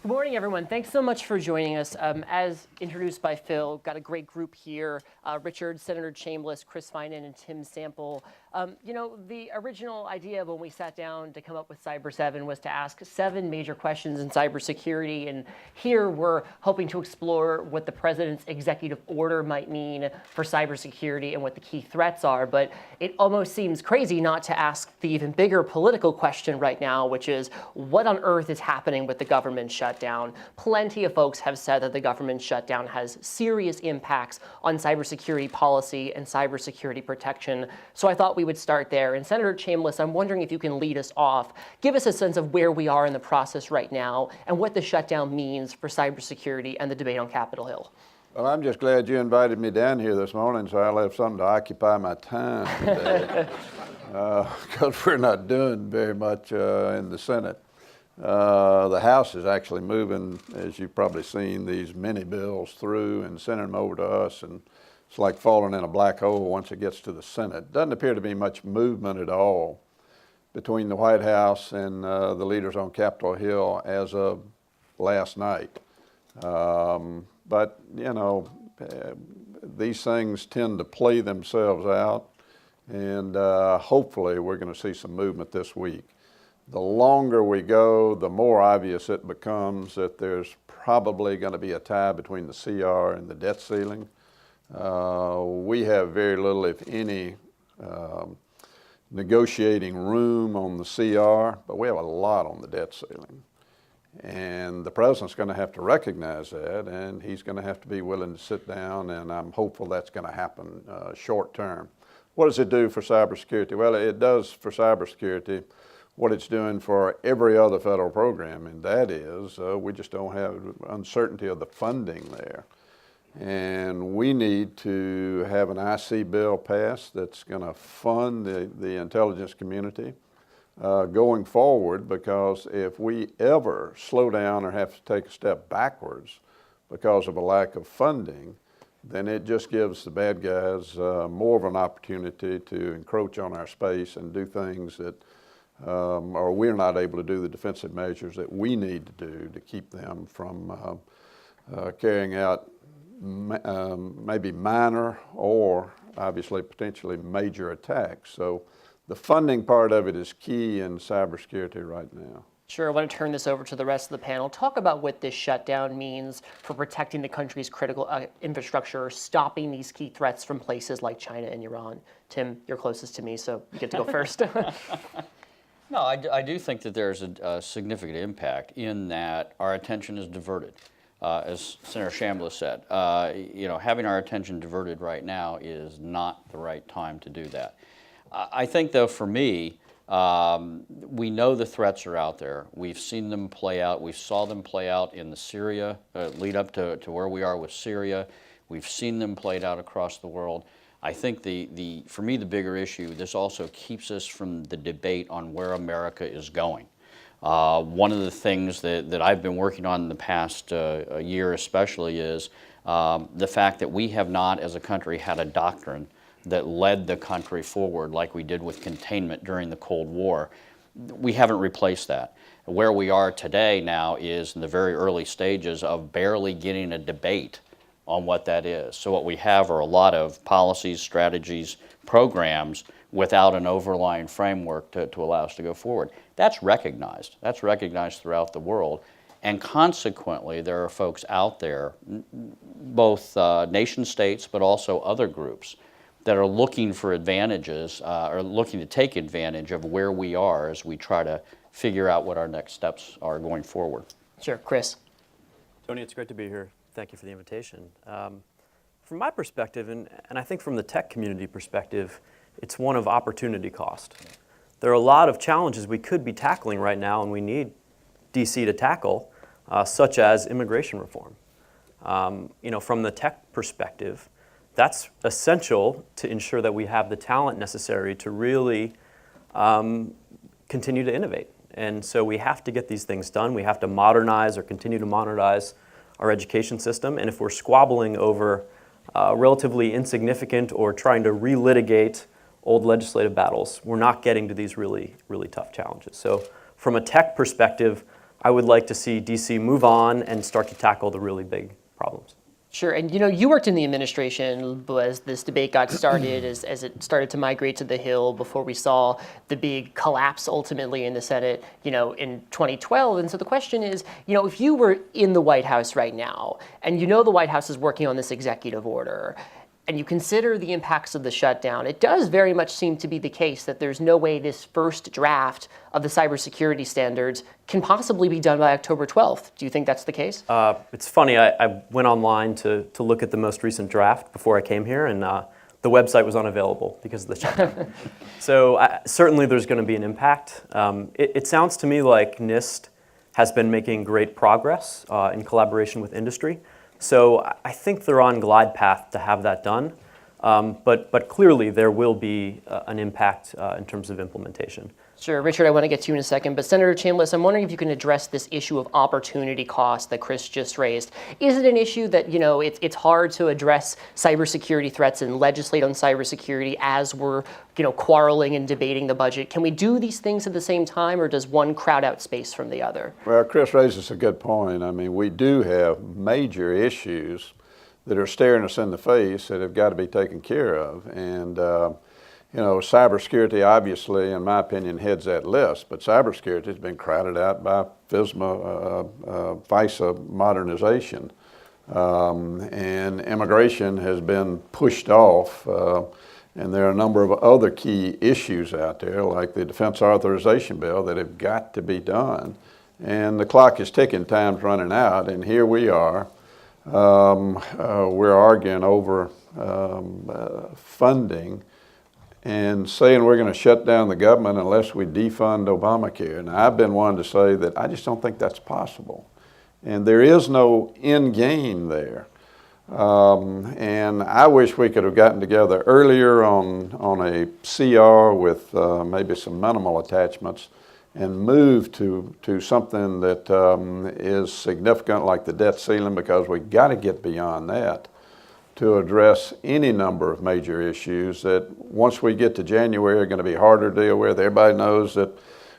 Good morning, everyone. Thanks so much for joining us. As introduced by Phil, got a great group here. Richard, Senator Chambliss, Chris Finan, and Tim Sample. The original idea when we sat down to come up with Cyber7 was to ask 7 major questions in cybersecurity. And here we're hoping to explore what the president's executive order might mean for cybersecurity and what the key threats are. But it almost seems crazy not to ask the even bigger political question right now, which is what on earth is happening with the government shutdown? Plenty of folks have said that the government shutdown has serious impacts on cybersecurity policy and cybersecurity protection. So I thought we would start there. And Senator Chambliss, I'm wondering if you can lead us off. Give us a sense of where we are in the process right now and what the shutdown means for cybersecurity and the debate on Capitol Hill. Well, I'm just glad you invited me down here this morning so I'll have something to occupy my time today. Because we're not doing very much in the Senate. The House is actually moving, as you've probably seen, these mini bills through and sending them over to us, and it's like falling in a black hole once it gets to the Senate. Doesn't appear to be much movement at all between the White House and the leaders on Capitol Hill as of last night. But, these things tend to play themselves out, and hopefully we're going to see some movement this week. The longer we go, the more obvious it becomes that there's probably going to be a tie between the CR and the debt ceiling. We have very little, if any, negotiating room on the CR, but we have a lot on the debt ceiling. And the president's going to have to recognize that, and he's going to have to be willing to sit down, and I'm hopeful that's going to happen short term. What does it do for cybersecurity? Well, it does for cybersecurity what it's doing for every other federal program, and that is we just don't have uncertainty of the funding there. And we need to have an IC bill passed that's going to fund the intelligence community going forward, because if we ever slow down or have to take a step backwards because of a lack of funding, then it just gives the bad guys more of an opportunity to encroach on our space and do things that or we're not able to do the defensive measures that we need to do to keep them from carrying out maybe minor or obviously potentially major attacks. So the funding part of it is key in cybersecurity right now. Sure, I want to turn this over to the rest of the panel. Talk about what this shutdown means for protecting the country's critical infrastructure, stopping these key threats from places like China and Iran. Tim, you're closest to me, so you get to go first. No, I do think that there's a significant impact in that our attention is diverted. As Senator Chambliss said, having our attention diverted right now is not the right time to do that. I think, though, for me, we know the threats are out there. We've seen them play out. We saw them play out in the Syria, lead up to where we are with Syria. We've seen them played out across the world. I think for me, the bigger issue, this also keeps us from the debate on where America is going. One of the things that I've been working on in the past year especially is the fact that we have not, as a country, had a doctrine that led the country forward like we did with containment during the Cold War. We haven't replaced that. Where we are today now is in the very early stages of barely getting a debate on what that is. So what we have are a lot of policies, strategies, programs without an overlying framework to allow us to go forward. That's recognized. That's recognized throughout the world. And consequently, there are folks out there, both nation states, but also other groups, that are looking for advantages, or looking to take advantage of where we are as we try to figure out what our next steps are going forward. Sure, Chris. Tony, it's great to be here. Thank you for the invitation. From my perspective, and I think from the tech community perspective, it's one of opportunity cost. There are a lot of challenges we could be tackling right now and we need DC to tackle, such as immigration reform. From the tech perspective, that's essential to ensure that we have the talent necessary to really continue to innovate. And so we have to get these things done. We have to modernize or continue to modernize our education system. And if we're squabbling over relatively insignificant or trying to relitigate old legislative battles, we're not getting to these really, really tough challenges. So from a tech perspective, I would like to see DC move on and start to tackle the really big problems. Sure, and you worked in the administration as this debate got started, as it started to migrate to the Hill before we saw the big collapse ultimately in the Senate, in 2012. And so the question is, if you were in the White House right now, and the White House is working on this executive order, and you consider the impacts of the shutdown, it does very much seem to be the case that there's no way this first draft of the cybersecurity standards can possibly be done by October 12th. Do you think that's the case? It's funny, I went online to look at the most recent draft before I came here, and the website was unavailable because of the shutdown. So certainly there's going to be an impact. It sounds to me like NIST has been making great progress in collaboration with industry. So I think they're on glide path to have that done, but clearly there will be an impact in terms of implementation. Sure. Richard, I want to get to you in a second, but Senator Chambliss, I'm wondering if you can address this issue of opportunity cost that Chris just raised. Is it an issue that, it's hard to address cybersecurity threats and legislate on cybersecurity as we're, quarreling and debating the budget? Can we do these things at the same time, or does one crowd out space from the other? Well, Chris raises a good point. I mean, we do have major issues that are staring us in the face that have got to be taken care of. And, cybersecurity obviously, in my opinion, heads that list, but cybersecurity has been crowded out by FISA modernization. And immigration has been pushed off. And there are a number of other key issues out there, like the Defense Authorization Bill, that have got to be done. And the clock is ticking, time's running out, and here we are. We're arguing over funding and saying we're going to shut down the government unless we defund Obamacare. Now, I've been one to say that I just don't think that's possible. And there is no end game there. And I wish we could have gotten together earlier on a CR with maybe some minimal attachments and move to something that is significant like the debt ceiling, because we've got to get beyond that to address any number of major issues that once we get to January are going to be harder to deal with. Everybody knows that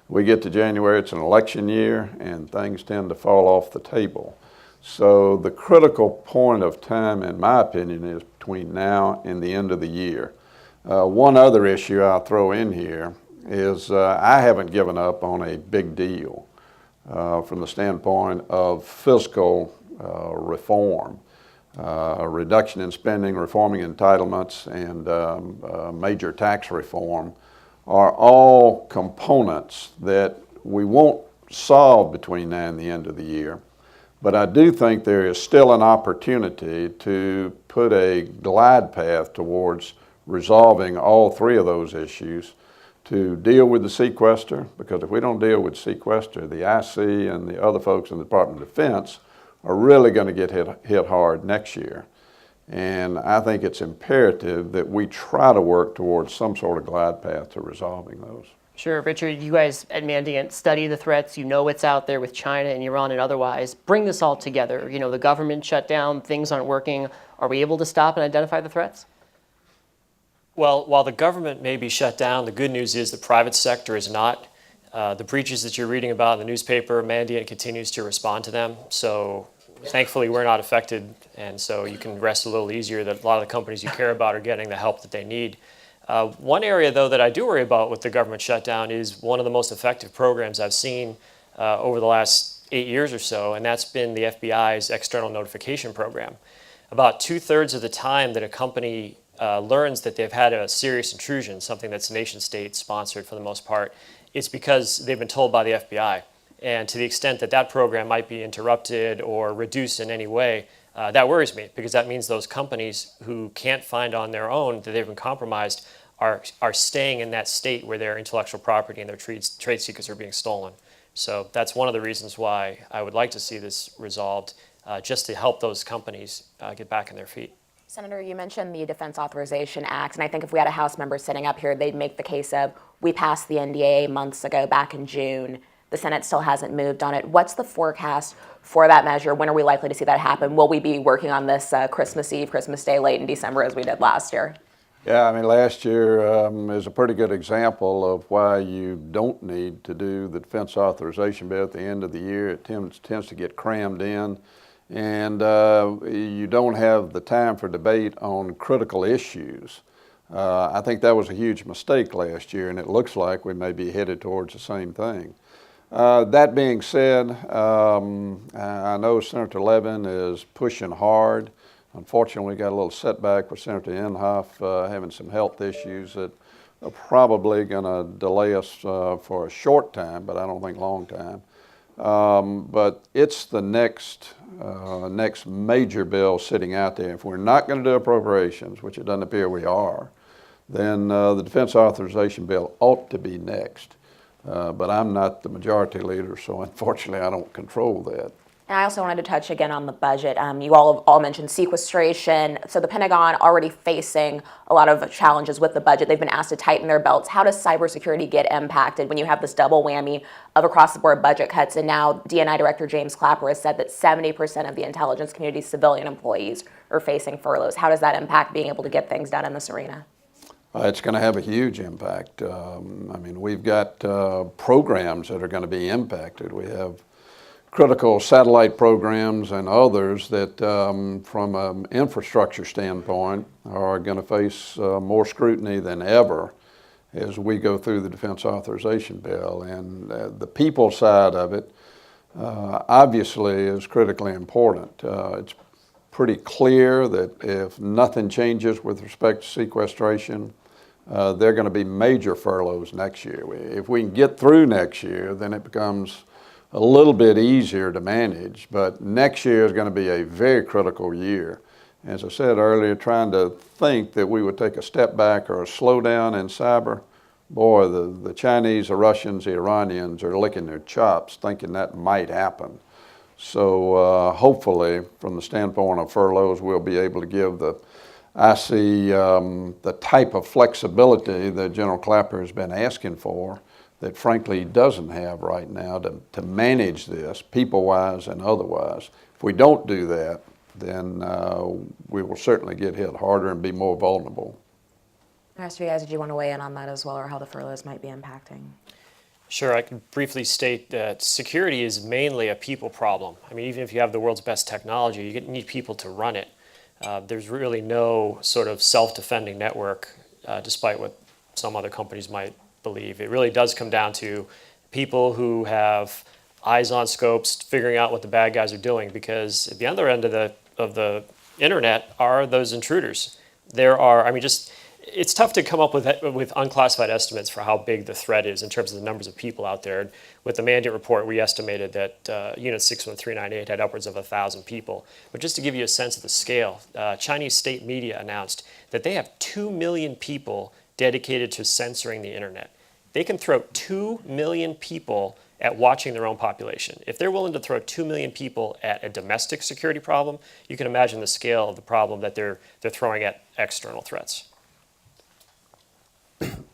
we get to January, it's an election year, and things tend to fall off the table. So the critical point of time, in my opinion, is between now and the end of the year. One other issue I'll throw in here is I haven't given up on a big deal from the standpoint of fiscal reform. Reduction in spending, reforming entitlements, and major tax reform are all components that we won't solve between now and the end of the year. But I do think there is still an opportunity to put a glide path towards resolving all three of those issues, to deal with the sequester, because if we don't deal with sequester, the IC and the other folks in the Department of Defense are really going to get hit hard next year. And I think it's imperative that we try to work towards some sort of glide path to resolving those. Sure. Richard, you guys at Mandiant study the threats. You know what's out there with China and Iran and otherwise. Bring this all together. The government shut down, things aren't working. Are we able to stop and identify the threats? Well, while the government may be shut down, the good news is the private sector is not. The breaches that you're reading about in the newspaper, Mandiant continues to respond to them. So thankfully, we're not affected, and so you can rest a little easier that a lot of the companies you care about are getting the help that they need. One area, though, that I do worry about with the government shutdown is one of the most effective programs I've seen over the last 8 years or so, and that's been the FBI's external notification program. About 2/3 of the time that a company learns that they've had a serious intrusion, something that's nation-state sponsored for the most part, it's because they've been told by the FBI. And to the extent that that program might be interrupted or reduced in any way, that worries me, because that means those companies who can't find on their own that they've been compromised are staying in that state where their intellectual property and their trade secrets are being stolen. So that's one of the reasons why I would like to see this resolved, just to help those companies get back on their feet. Senator, you mentioned the Defense Authorization Act, and I think if we had a House member sitting up here, they'd make the case of, we passed the NDA months ago, back in June. The Senate still hasn't moved on it. What's the forecast for that measure? When are we likely to see that happen? Will we be working on this Christmas Eve, Christmas Day, late in December, as we did last year? Yeah, I mean, last year is a pretty good example of why you don't need to do the defense authorization bill at the end of the year. It tends to get crammed in, and you don't have the time for debate on critical issues. I think that was a huge mistake last year, and it looks like we may be headed towards the same thing. That being said, I know Senator Levin is pushing hard. Unfortunately, we got a little setback with Senator Inhofe having some health issues that are probably going to delay us for a short time, but I don't think long time. But it's the next major bill sitting out there. If we're not going to do appropriations, which it doesn't appear we are, then the defense authorization bill ought to be next. But I'm not the majority leader, so unfortunately I don't control that. And I also wanted to touch again on the budget. You all mentioned sequestration. So the Pentagon already facing a lot of challenges with the budget. They've been asked to tighten their belts. How does cybersecurity get impacted when you have this double whammy of across-the-board budget cuts? And now DNI Director James Clapper has said that 70% of the intelligence community's civilian employees are facing furloughs. How does that impact being able to get things done in this arena? It's going to have a huge impact. I mean, we've got programs that are going to be impacted. We have critical satellite programs and others that, from an infrastructure standpoint, are going to face more scrutiny than ever as we go through the defense authorization bill. And the people side of it, obviously, is critically important. It's pretty clear that if nothing changes with respect to sequestration, there are going to be major furloughs next year. If we can get through next year, then it becomes a little bit easier to manage, but next year is going to be a very critical year. As I said earlier, trying to think that we would take a step back or a slowdown in cyber, boy, the Chinese, the Russians, the Iranians are licking their chops thinking that might happen. So hopefully, from the standpoint of furloughs, we'll be able to give the type of flexibility that General Clapper has been asking for, that frankly he doesn't have right now to manage this, people-wise and otherwise. If we don't do that, then we will certainly get hit harder and be more vulnerable. The rest of you guys, did you want to weigh in on that as well, or how the furloughs might be impacting? Sure, I can briefly state that security is mainly a people problem. I mean, even if you have the world's best technology, you need people to run it. There's really no sort of self-defending network, despite what some other companies might believe. It really does come down to people who have eyes on scopes, figuring out what the bad guys are doing, because at the other end of the internet are those intruders. There are, I mean, it's tough to come up with unclassified estimates for how big the threat is in terms of the numbers of people out there. With the Mandate report, we estimated that Unit 61398 had upwards of 1,000 people. But just to give you a sense of the scale, Chinese state media announced that they have 2 million people dedicated to censoring the internet. They can throw 2 million people at watching their own population. If they're willing to throw 2 million people at a domestic security problem, you can imagine the scale of the problem that they're throwing at external threats.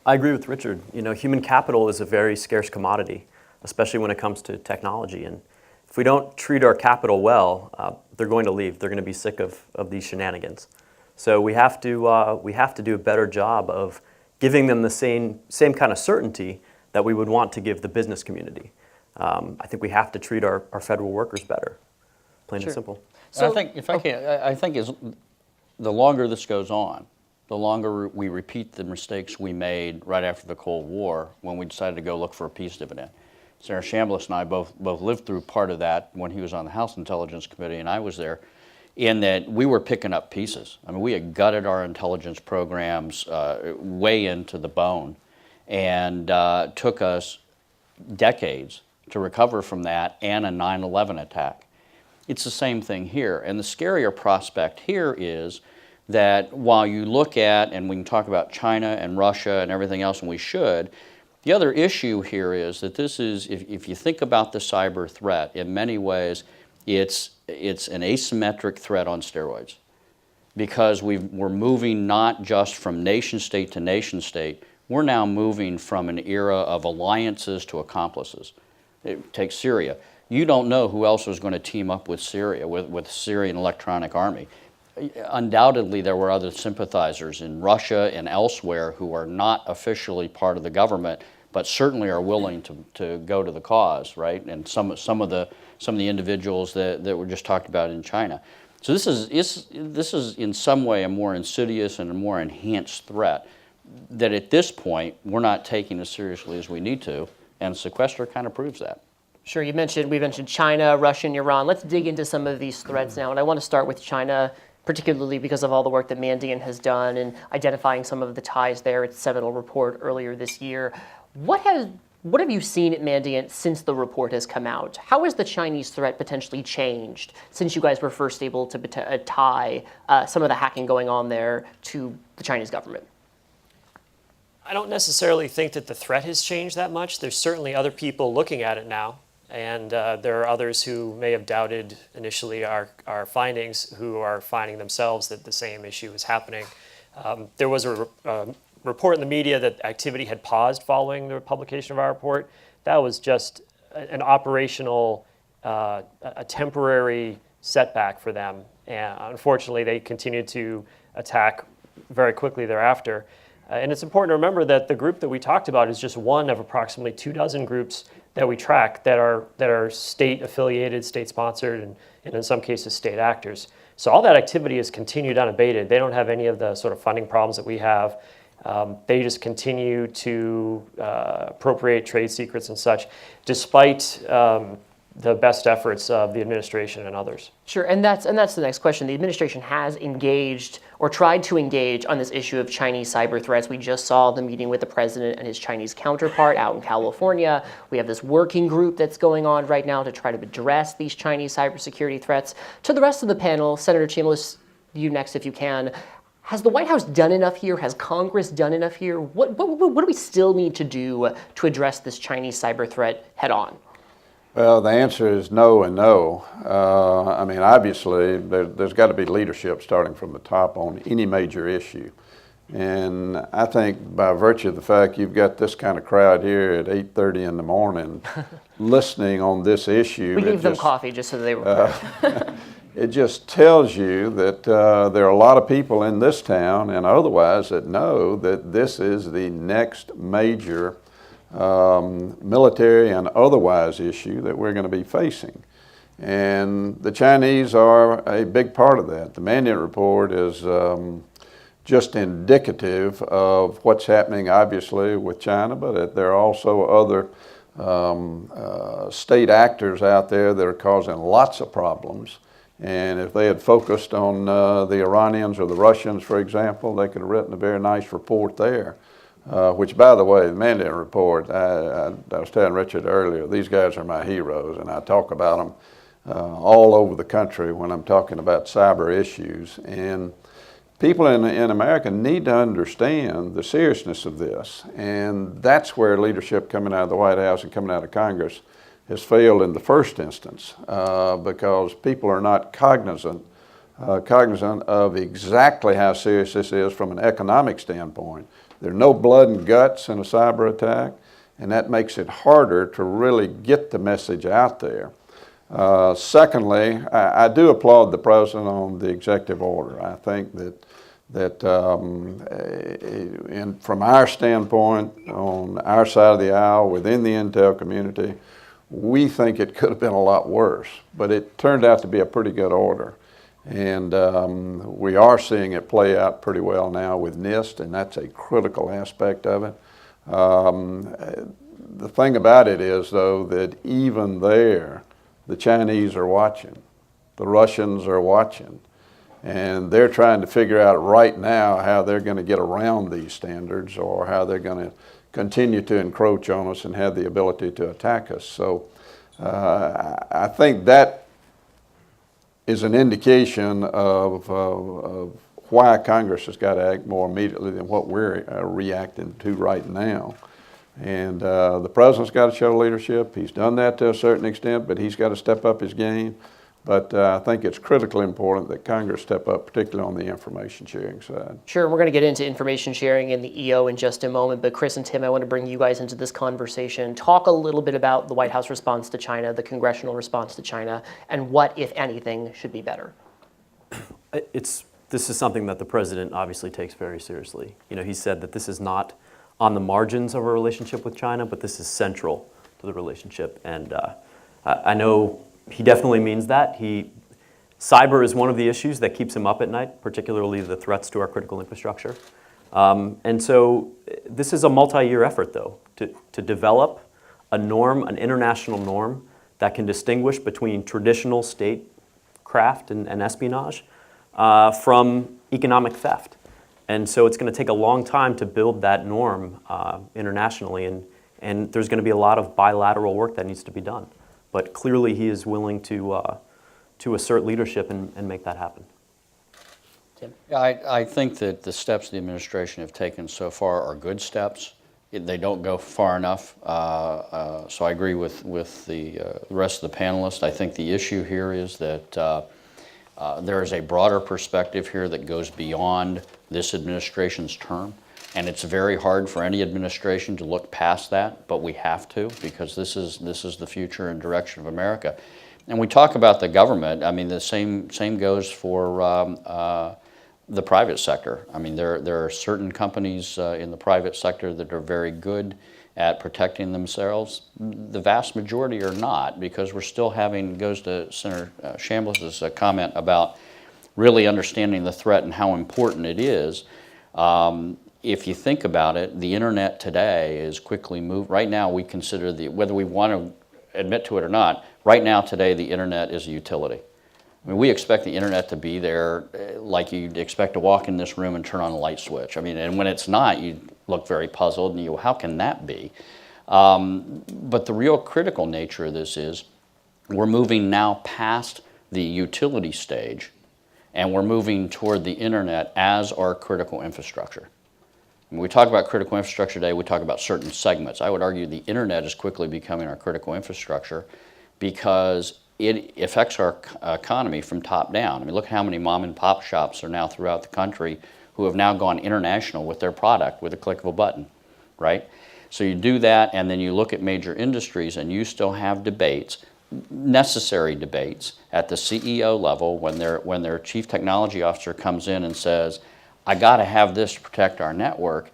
I agree with Richard. You know, human capital is a very scarce commodity, especially when it comes to technology. And if we don't treat our capital well, they're going to leave. They're going to be sick of these shenanigans. So we have to do a better job of giving them the same kind of certainty that we would want to give the business community. I think we have to treat our federal workers better, plain and simple. So I think, if I can, I think the longer this goes on, the longer we repeat the mistakes we made right after the Cold War when we decided to go look for a peace dividend. Senator Chambliss and I both lived through part of that when he was on the House Intelligence Committee and I was there, in that we were picking up pieces. I mean, we had gutted our intelligence programs way into the bone, and took us decades to recover from that and a 9/11 attack. It's the same thing here, and the scarier prospect here is that while you look at, and we can talk about China and Russia and everything else, and we should, the other issue here is that this is, if you think about the cyber threat, in many ways, it's an asymmetric threat on steroids, because we're moving not just from nation state to nation state, we're now moving from an era of alliances to accomplices. Take Syria. You don't know who else is going to team up with Syria, with the Syrian Electronic Army. undoubtedly there were other sympathizers in Russia and elsewhere who are not officially part of the government, but certainly are willing to go to the cause, right? And some of the individuals that were just talked about in China. So this is in some way a more insidious and a more enhanced threat that at this point we're not taking as seriously as we need to, and sequester kind of proves that. Sure, we mentioned China, Russia, and Iran. Let's dig into some of these threats now, and I want to start with China, particularly because of all the work that Mandiant has done in identifying some of the ties there. Its seminal report earlier this year. What have you seen at Mandiant since the report has come out? How has the Chinese threat potentially changed since you guys were first able to tie some of the hacking going on there to the Chinese government? I don't necessarily think that the threat has changed that much. There's certainly other people looking at it now, and there are others who may have doubted initially our findings who are finding themselves that the same issue is happening. There was a report in the media that activity had paused following the publication of our report. That was just an operational, a temporary setback for them. And unfortunately, they continued to attack very quickly thereafter. And it's important to remember that the group that we talked about is just one of approximately 24 groups that we track that are state-affiliated, state-sponsored, and in some cases, state actors. So all that activity is continued unabated. They don't have any of the sort of funding problems that we have. They just continue to appropriate trade secrets and such, despite the best efforts of the administration and others. Sure, and that's the next question. The administration has engaged or tried to engage on this issue of Chinese cyber threats. We just saw the meeting with the president and his Chinese counterpart out in California. We have this working group that's going on right now to try to address these Chinese cybersecurity threats. To the rest of the panel, Senator Chambliss, you next if you can. Has the White House done enough here? Has Congress done enough here? What do we still need to do to address this Chinese cyber threat head on? Well, the answer is no and no. I mean, obviously, there's got to be leadership starting from the top on any major issue. And I think by virtue of the fact you've got this kind of crowd here at 8:30 in the morning listening on this issue. We gave them coffee just so they were prepared. It just tells you that there are a lot of people in this town and otherwise that know that this is the next major military and otherwise issue that we're going to be facing. And the Chinese are a big part of that. The Mandiant report is just indicative of what's happening, obviously, with China, but there are also other state actors out there that are causing lots of problems. And if they had focused on the Iranians or the Russians, for example, they could have written a very nice report there. Which, by the way, the Mandiant report, I was telling Richard earlier, these guys are my heroes, and I talk about them all over the country when I'm talking about cyber issues. And people in America need to understand the seriousness of this, and that's where leadership coming out of the White House and coming out of Congress has failed in the first instance, because people are not cognizant of exactly how serious this is from an economic standpoint. There's no blood and guts in a cyber attack, and that makes it harder to really get the message out there. Secondly, I do applaud the president on the executive order. I think that from our standpoint, on our side of the aisle, within the intel community, we think it could have been a lot worse, but it turned out to be a pretty good order. And we are seeing it play out pretty well now with NIST, and that's a critical aspect of it. The thing about it is, though, that even there, the Chinese are watching, the Russians are watching, and they're trying to figure out right now how they're going to get around these standards or how they're going to continue to encroach on us and have the ability to attack us. So I think that is an indication of why Congress has got to act more immediately than what we're reacting to right now. And the president's got to show leadership. He's done that to a certain extent, but he's got to step up his game. But I think it's critically important that Congress step up, particularly on the information sharing side. Sure, we're going to get into information sharing and the EO in just a moment, but Chris and Tim, I want to bring you guys into this conversation. Talk a little bit about the White House response to China, the congressional response to China, and what, if anything, should be better. This is something that the president obviously takes very seriously. You know, he said that this is not on the margins of a relationship with China, but this is central to the relationship. And I know he definitely means that. Cyber is one of the issues that keeps him up at night, particularly the threats to our critical infrastructure. And so this is a multi-year effort, though, to develop a norm, an international norm that can distinguish between traditional statecraft and espionage from economic theft. And so it's going to take a long time to build that norm internationally, and there's going to be a lot of bilateral work that needs to be done. But clearly he is willing to assert leadership and make that happen. Tim? I think that the steps the administration have taken so far are good steps. They don't go far enough. So I agree with the rest of the panelists. I think the issue here is that there is a broader perspective here that goes beyond this administration's term. And it's very hard for any administration to look past that, but we have to, because this is the future and direction of America. And we talk about the government. I mean, the same goes for the private sector. I mean, there are certain companies in the private sector that are very good at protecting themselves. The vast majority are not, because we're still having, goes to Senator Chambliss's comment about really understanding the threat and how important it is. If you think about it, the internet today is quickly moved. Right now, we consider whether we want to admit to it or not, right now today the internet is a utility. I mean, we expect the internet to be there like you'd expect to walk in this room and turn on a light switch. I mean, and when it's not, you look very puzzled and you go, how can that be? But the real critical nature of this is we're moving now past the utility stage, and we're moving toward the internet as our critical infrastructure. When we talk about critical infrastructure today, we talk about certain segments. I would argue the internet is quickly becoming our critical infrastructure because it affects our economy from top down. I mean, look at how many mom and pop shops are now throughout the country who have now gone international with their product with a click of a button, right? So you do that, and then you look at major industries, and you still have debates, necessary debates, at the CEO level when their chief technology officer comes in and says, I got to have this to protect our network.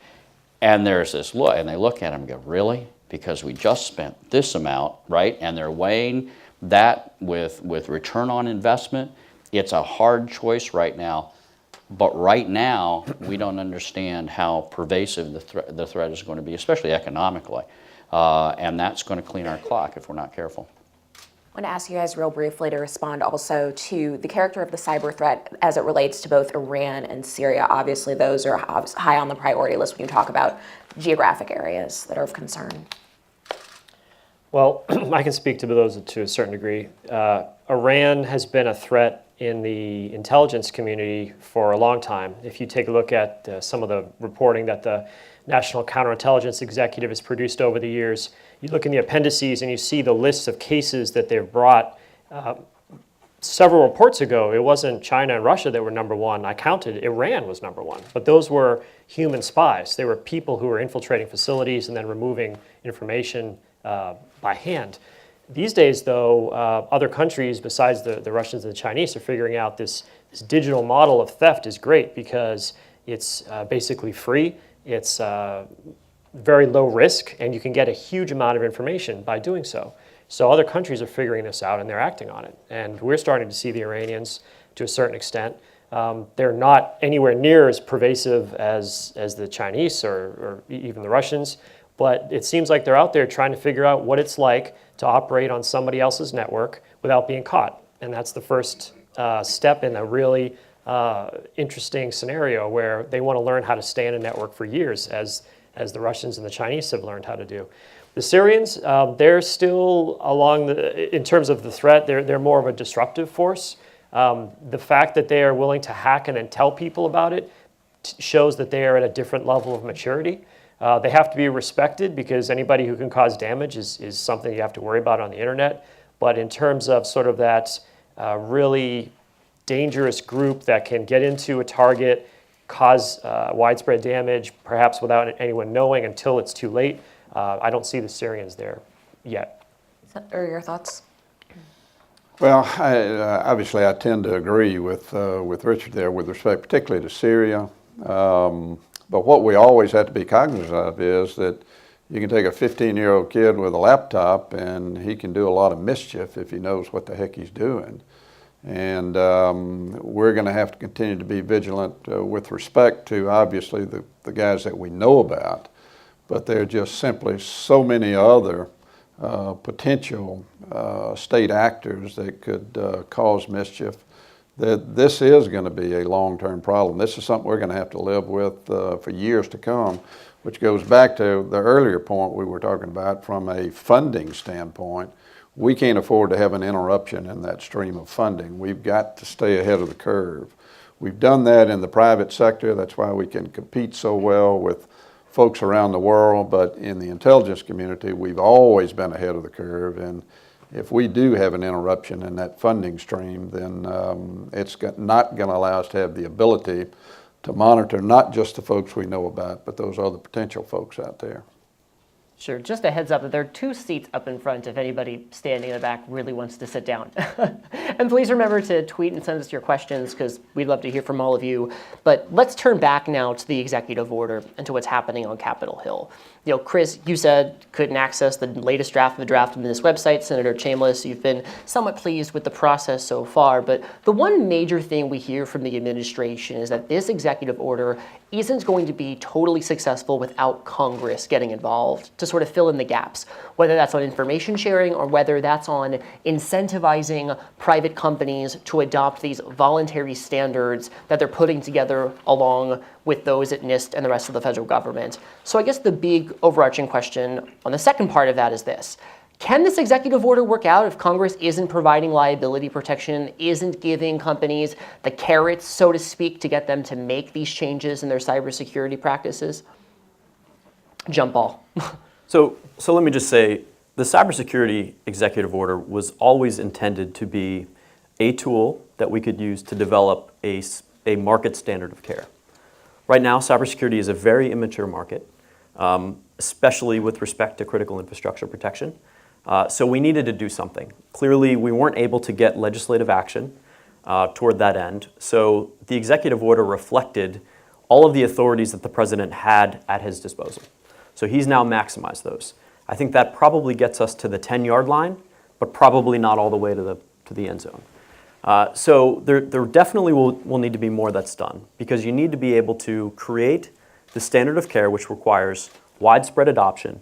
And there's this look, and they look at him and go, really? Because we just spent this amount, right? And they're weighing that with return on investment. It's a hard choice right now. But right now, we don't understand how pervasive the threat is going to be, especially economically. And that's going to clean our clock if we're not careful. I want to ask you guys real briefly to respond also to the character of the cyber threat as it relates to both Iran and Syria. Obviously, those are high on the priority list when you talk about geographic areas that are of concern. Well, I can speak to those to a certain degree. Iran has been a threat in the intelligence community for a long time. If you take a look at some of the reporting that the National Counterintelligence Executive has produced over the years, you look in the appendices and you see the lists of cases that they've brought. Several reports ago, it wasn't China and Russia that were number one. I counted, Iran was number one. But those were human spies. They were people who were infiltrating facilities and then removing information by hand. These days, though, other countries besides the Russians and the Chinese are figuring out this digital model of theft is great because it's basically free. It's very low risk, and you can get a huge amount of information by doing so. So other countries are figuring this out, and they're acting on it. And we're starting to see the Iranians, to a certain extent, they're not anywhere near as pervasive as the Chinese or even the Russians, but it seems like they're out there trying to figure out what it's like to operate on somebody else's network without being caught. And that's the first step in a really interesting scenario where they want to learn how to stay in a network for years, as the Russians and the Chinese have learned how to do. The Syrians, they're still in terms of the threat, they're more of a disruptive force. The fact that they are willing to hack and then tell people about it shows that they are at a different level of maturity. They have to be respected because anybody who can cause damage is something you have to worry about on the internet. But in terms of sort of that really dangerous group that can get into a target, cause widespread damage, perhaps without anyone knowing until it's too late, I don't see the Syrians there yet. Or your thoughts? Well, obviously I tend to agree with Richard there with respect particularly to Syria. But what we always have to be cognizant of is that you can take a 15-year-old kid with a laptop and he can do a lot of mischief if he knows what the heck he's doing. And we're going to have to continue to be vigilant with respect to obviously the guys that we know about, but there are just simply so many other potential state actors that could cause mischief that this is going to be a long-term problem. This is something we're going to have to live with for years to come, which goes back to the earlier point we were talking about from a funding standpoint. We can't afford to have an interruption in that stream of funding. We've got to stay ahead of the curve. We've done that in the private sector. That's why we can compete so well with folks around the world, but in the intelligence community, we've always been ahead of the curve. And if we do have an interruption in that funding stream, then it's not going to allow us to have the ability to monitor not just the folks we know about, but those other potential folks out there. Sure. Just a heads up that there are 2 seats up in front if anybody standing in the back really wants to sit down. And please remember to tweet and send us your questions because we'd love to hear from all of you. But let's turn back now to the executive order and to what's happening on Capitol Hill. You know, Chris, you said couldn't access the latest draft of the draft on this website. Senator Chambliss, you've been somewhat pleased with the process so far. But the one major thing we hear from the administration is that this executive order isn't going to be totally successful without Congress getting involved to sort of fill in the gaps, whether that's on information sharing or whether that's on incentivizing private companies to adopt these voluntary standards that they're putting together along with those at NIST and the rest of the federal government. So I guess the big overarching question on the second part of that is this. Can this executive order work out if Congress isn't providing liability protection, isn't giving companies the carrots, so to speak, to get them to make these changes in their cybersecurity practices? Jump ball. So let me just say, the cybersecurity executive order was always intended to be a tool that we could use to develop a market standard of care. Right now, cybersecurity is a very immature market, especially with respect to critical infrastructure protection. So we needed to do something. Clearly, we weren't able to get legislative action toward that end. So the executive order reflected all of the authorities that the president had at his disposal. So he's now maximized those. I think that probably gets us to the 10-yard line, but probably not all the way to the end zone. So there definitely will need to be more that's done because you need to be able to create the standard of care which requires widespread adoption.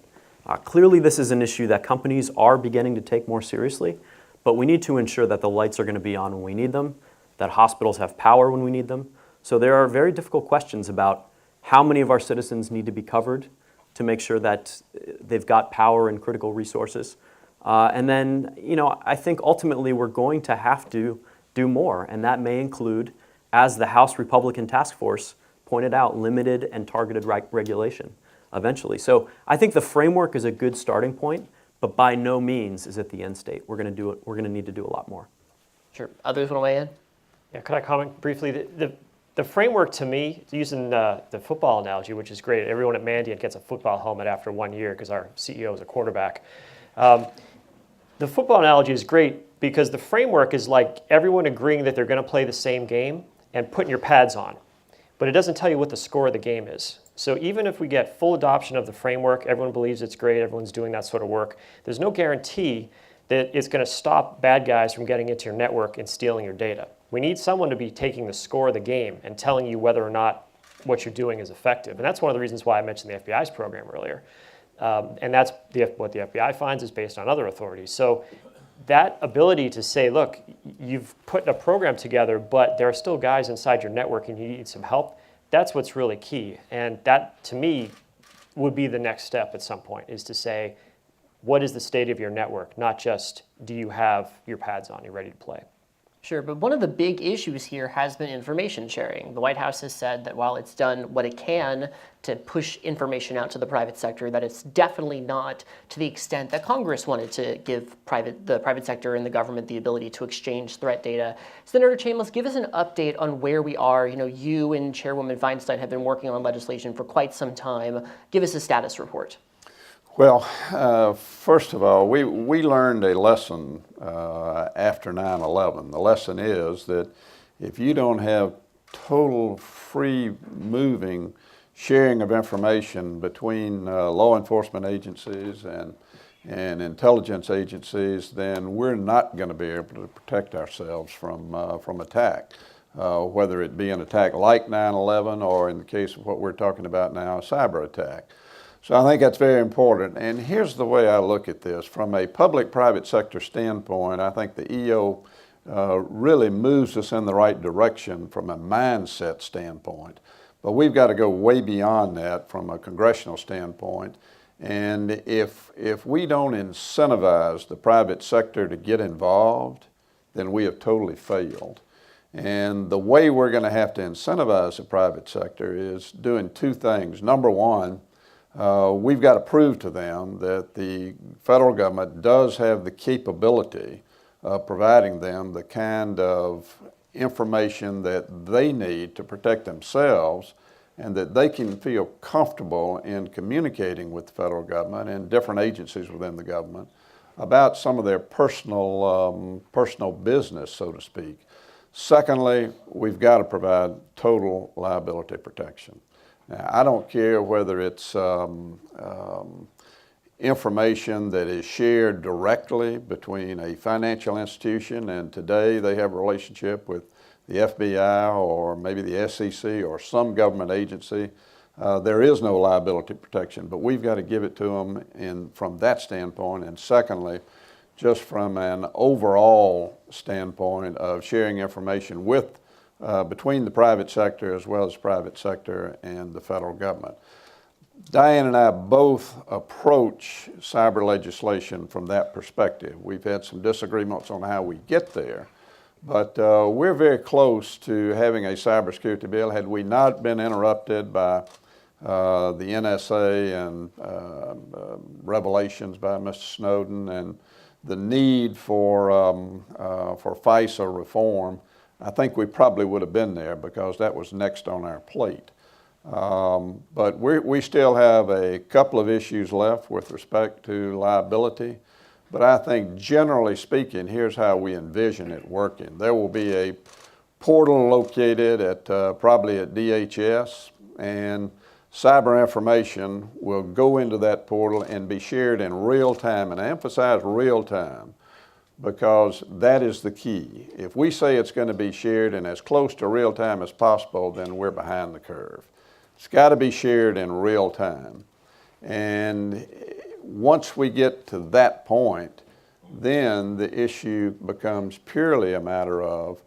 Clearly this is an issue that companies are beginning to take more seriously, but we need to ensure that the lights are going to be on when we need them, that hospitals have power when we need them. So there are very difficult questions about how many of our citizens need to be covered to make sure that they've got power and critical resources. And then, I think ultimately we're going to have to do more, and that may include, as the House Republican Task Force pointed out, limited and targeted regulation eventually. So I think the framework is a good starting point, but by no means is it the end state. We're going to need to do a lot more. Sure. Others want to weigh in? Yeah, could I comment briefly? The framework to me, using the football analogy, which is great, everyone at Mandiant gets a football helmet after 1 year because our CEO is a quarterback. The football analogy is great because the framework is like everyone agreeing that they're going to play the same game and putting your pads on. But it doesn't tell you what the score of the game is. So even if we get full adoption of the framework, everyone believes it's great, everyone's doing that sort of work, there's no guarantee that it's going to stop bad guys from getting into your network and stealing your data. We need someone to be taking the score of the game and telling you whether or not what you're doing is effective. And that's one of the reasons why I mentioned the FBI's program earlier. And that's what the FBI finds is based on other authorities. So that ability to say, look, you've put a program together, but there are still guys inside your network and you need some help, that's what's really key. And that, to me, would be the next step at some point, is to say, what is the state of your network? Not just, do you have your pads on, you're ready to play. Sure, but one of the big issues here has been information sharing. The White House has said that while it's done what it can to push information out to the private sector, that it's definitely not to the extent that Congress wanted to give the private sector and the government the ability to exchange threat data. Senator Chambliss, give us an update on where we are. You and Chairwoman Feinstein have been working on legislation for quite some time. Give us a status report. Well, first of all, we learned a lesson after 9/11. The lesson is that if you don't have total free moving sharing of information between law enforcement agencies and intelligence agencies, then we're not going to be able to protect ourselves from attack, whether it be an attack like 9/11 or in the case of what we're talking about now, a cyber attack. So I think that's very important. And here's the way I look at this. From a public-private sector standpoint, I think the EO really moves us in the right direction from a mindset standpoint. But we've got to go way beyond that from a congressional standpoint. And if we don't incentivize the private sector to get involved, then we have totally failed. And the way we're going to have to incentivize the private sector is doing two things. Number one, we've got to prove to them that the federal government does have the capability of providing them the kind of information that they need to protect themselves, and that they can feel comfortable in communicating with the federal government and different agencies within the government about some of their personal business, so to speak. Secondly, we've got to provide total liability protection. Now, I don't care whether it's information that is shared directly between a financial institution, and today they have a relationship with the FBI or maybe the SEC or some government agency. There is no liability protection, but we've got to give it to them from that standpoint. And secondly, just from an overall standpoint of sharing information with between the private sector as well as private sector and the federal government. Diane and I both approach cyber legislation from that perspective. We've had some disagreements on how we get there, but we're very close to having a cybersecurity bill. Had we not been interrupted by the NSA and revelations by Mr. Snowden and the need for FISA reform, I think we probably would have been there because that was next on our plate. But we still have a couple of issues left with respect to liability. But I think generally speaking, here's how we envision it working. There will be a portal located at probably at DHS, and cyber information will go into that portal and be shared in real time. And I emphasize real time, because that is the key. If we say it's going to be shared in as close to real time as possible, then we're behind the curve. It's got to be shared in real time. And once we get to that point, then the issue becomes purely a matter of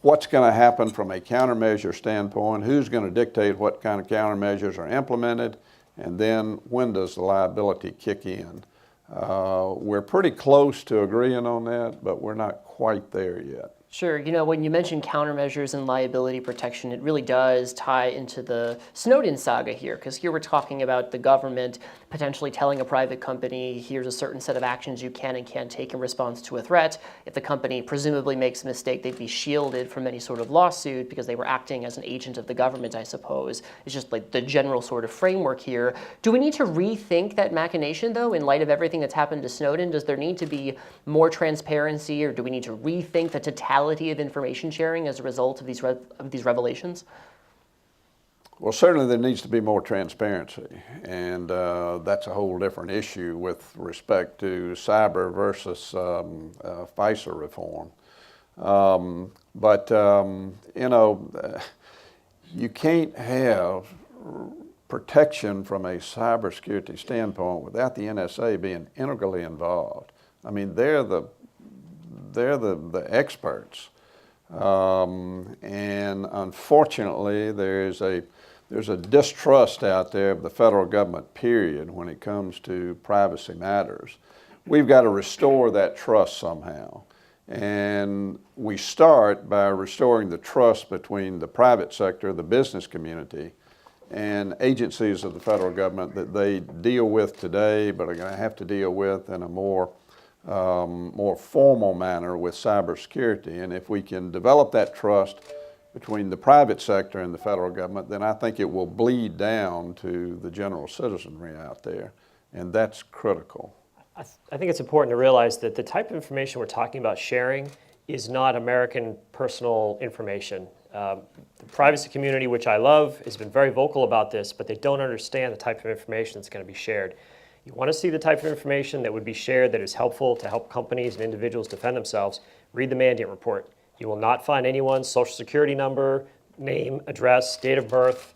what's going to happen from a countermeasure standpoint, who's going to dictate what kind of countermeasures are implemented, and then when does the liability kick in. We're pretty close to agreeing on that, but we're not quite there yet. Sure. You know, when you mention countermeasures and liability protection, it really does tie into the Snowden saga here, because here we're talking about the government potentially telling a private company, here's a certain set of actions you can and can't take in response to a threat. If the company presumably makes a mistake, they'd be shielded from any sort of lawsuit because they were acting as an agent of the government, I suppose. It's just like the general sort of framework here. Do we need to rethink that machination, though, in light of everything that's happened to Snowden? Does there need to be more transparency, or do we need to rethink the totality of information sharing as a result of these revelations? Well, certainly there needs to be more transparency, and that's a whole different issue with respect to cyber versus FISA reform. You know, you can't have protection from a cybersecurity standpoint without the NSA being integrally involved. I mean, they're the experts, and unfortunately, there's a distrust out there of the federal government, period, when it comes to privacy matters. We've got to restore that trust somehow, and we start by restoring the trust between the private sector, the business community, and agencies of the federal government that they deal with today, but are going to have to deal with in a more formal manner with cybersecurity. And if we can develop that trust between the private sector and the federal government, then I think it will bleed down to the general citizenry out there. and that's critical. I think it's important to realize that the type of information we're talking about sharing is not American personal information. The privacy community, which I love, has been very vocal about this, but they don't understand the type of information that's going to be shared. You want to see the type of information that would be shared that is helpful to help companies and individuals defend themselves, read the Mandiant report. You will not find anyone's social security number, name, address, date of birth,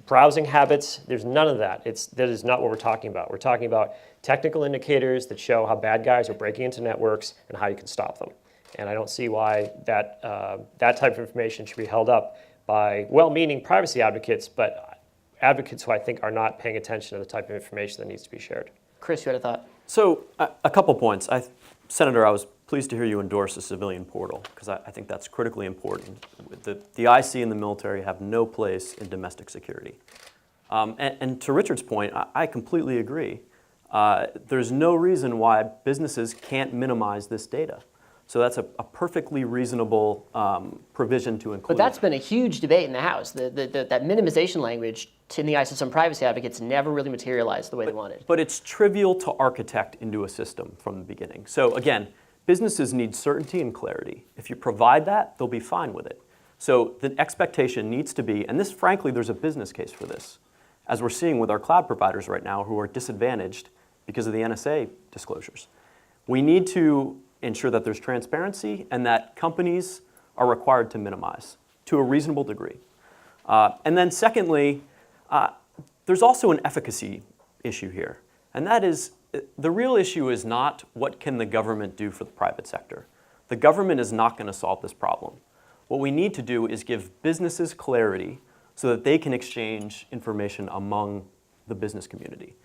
browsing habits. There's none of that. That is not what we're talking about. We're talking about technical indicators that show how bad guys are breaking into networks and how you can stop them. And I don't see why that type of information should be held up by well-meaning privacy advocates, but advocates who I think are not paying attention to the type of information that needs to be shared. Chris, you had a thought? So a couple points. Senator, I was pleased to hear you endorse a civilian portal, because I think that's critically important. The IC and the military have no place in domestic security. And to Richard's point, I completely agree. There's no reason why businesses can't minimize this data. So that's a perfectly reasonable provision to include. But that's been a huge debate in the House. That minimization language, in the eyes of some privacy advocates, never really materialized the way they wanted. But it's trivial to architect into a system from the beginning. So again, businesses need certainty and clarity. If you provide that, they'll be fine with it. So the expectation needs to be, and this, frankly, there's a business case for this, as we're seeing with our cloud providers right now who are disadvantaged because of the NSA disclosures. We need to ensure that there's transparency and that companies are required to minimize to a reasonable degree. And then secondly, there's also an efficacy issue here. And that is, the real issue is not what can the government do for the private sector. The government is not going to solve this problem. What we need to do is give businesses clarity so that they can exchange information among the business community.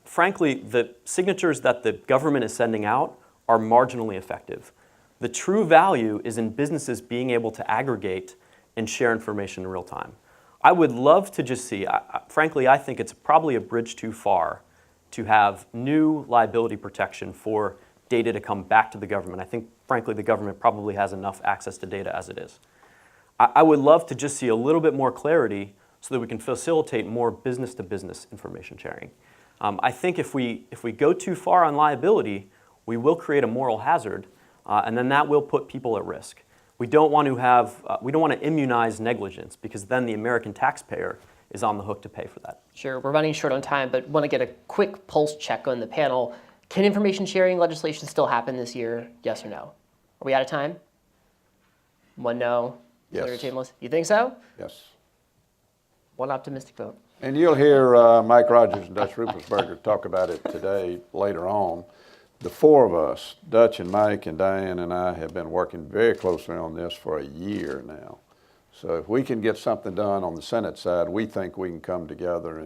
Frankly, the signatures that the government is sending out are marginally effective. The true value is in businesses being able to aggregate and share information in real time. I would love to just see, frankly, I think it's probably a bridge too far to have new liability protection for data to come back to the government. I think, frankly, the government probably has enough access to data as it is. I would love to just see a little bit more clarity so that we can facilitate more business-to-business information sharing. I think if we go too far on liability, we will create a moral hazard, and then that will put people at risk. We don't want to immunize negligence, because then the American taxpayer is on the hook to pay for that. Sure, we're running short on time, but want to get a quick pulse check on the panel. Can information sharing legislation still happen this year? Yes or no? Are we out of time? One no. Yes. Senator Chambliss, you think so? Yes. One optimistic vote. And you'll hear Mike Rogers and Dutch Ruppersberger talk about it today, later on. The four of us, Dutch and Mike and Diane and I, have been working very closely on this for a year now. So if we can get something done on the Senate side, we think we can come together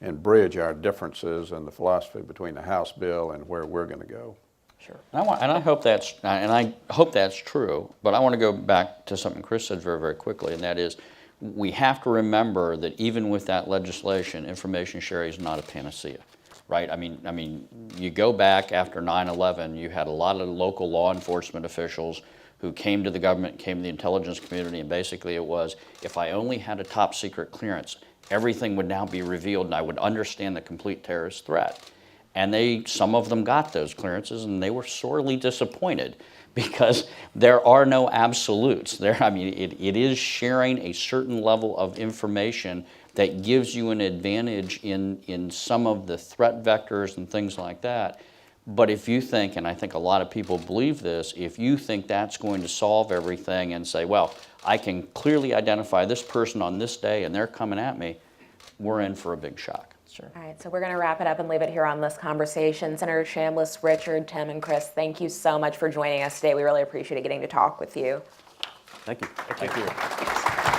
and bridge our differences and the philosophy between the House bill and where we're going to go. Sure. And I hope that's true, but I want to go back to something Chris said very, very quickly, and that is, we have to remember that even with that legislation, information sharing is not a panacea, right? I mean, you go back after 9/11, you had a lot of local law enforcement officials who came to the government, came to the intelligence community, and basically it was, if I only had a top secret clearance, everything would now be revealed and I would understand the complete terrorist threat. And some of them got those clearances and they were sorely disappointed, because there are no absolutes. It is sharing a certain level of information that gives you an advantage in some of the threat vectors and things like that. But if you think, and I think a lot of people believe this, if you think that's going to solve everything and say, well, I can clearly identify this person on this day and they're coming at me, we're in for a big shock. Sure. All right, so we're going to wrap it up and leave it here on this conversation. Senator Chambliss, Richard, Tim, and Chris, thank you so much for joining us today. We really appreciated getting to talk with you. Thank you. Thank you.